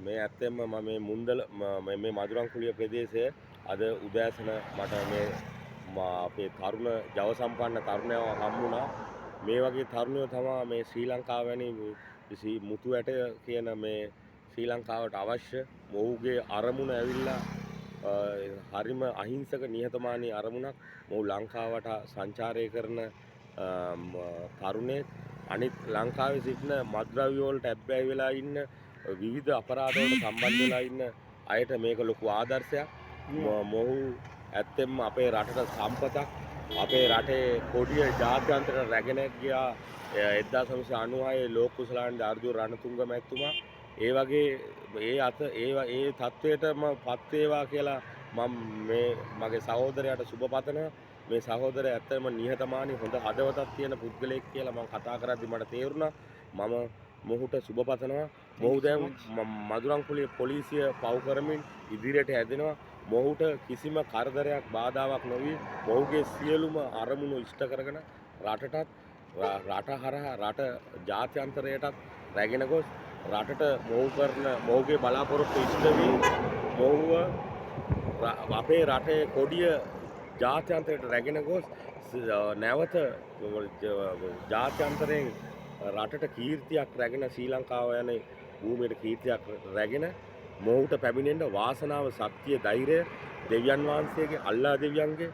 මේ ඇත්තෙන්ම මම මේ මුන්දල මේ මදුරන්කුලිය ප්‍රදේශයේ අද උදෑසන මට මේ අපේ තරුණ ජව සම්පන්න තරුණයව හම්බුණා. මේ වගේ තරුණයෝ තමයි මේ ශ්‍රී ලංකාව වැනි මුතු ඇට කියන මේ ශ්‍රී ලංකාවට අවශ්‍ය. මොහුගේ අරමුණ ඇවිල්ලා හරිම අහිංසක නිහතමානී අරමුණක්. මොහු ලංකාවට සංචාරය කරන තරුණයෙක්. අනිත් ලංකාවේ සිටින මත්ද්‍රව්‍ය වලට ඇබ්බැහි වෙලා ඉන්න විවිධ අපරාධ වලට සම්බන්ධ වෙලා ඉන්න අයට මේක ලොකු ආදර්ශයක්. මොහු ඇත්තෙන්ම අපේ රටට සම්පතක්. අපේ රටේ කොඩිය ජාත්‍යන්තරයට රැගෙන ගියා 1996 ලෝක කුසලානන්ද අර්ජුන රණතුංග මැතිතුමා. ඒ වගේ ඒ තත්වයටම පත් වේවා කියලා මම මගේ සහෝදරයාට සුබ පතනවා. මේ සහෝදරයා ඇත්තම නිහතමානී හොඳ හදවතක් තියෙන පුද්ගලයෙක් කියලා මම කතා කරද්දි මට තේරුණා. මම මොහුට සුබ පතනවා. මොහු දැන් මදුරන්කුලිය පොලිසිය පව් කරමින් ඉදිරියට හැදෙනවා. මොහුට කිසිම කරදරයක් බාධාවක් නොවි මොහුගේ සියලුම අරමුණු ඉෂ්ට කරගෙන රටටත් රට හරහා රට ජාත්‍යන්තරයටත් රැගෙන ගොස් රටට මොහුගේ බලාපොරොත්තු ඉෂ්ට වී මොහුව අපේ රටේ කොඩිය ජාත්‍යන්තරයට රැගෙන ගොස් නැවත ජාත්‍යන්තරයෙන් රටට කීර්තියක් රැගෙන ශ්‍රී ලංකාව යන භූමියට කීර්තියක් රැගෙන මොහුට පැමිණෙන්න වාසනාව ශක්තිය ධෛර්යය දෙවියන් වහන්සේගේ අල්ලා දෙවියන්ගේ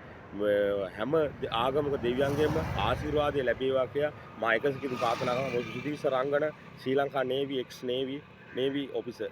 හැම ආගමික දෙවියන්ගේම ආශිර්වාදය ලැබේවා කියලා මම එකසිතින් ප්‍රාර්ථනා කරනවා. මොහු සුදීස රංගන ශ්‍රී ලංකා නේවි එක්ස් නේවි ඔෆිසර්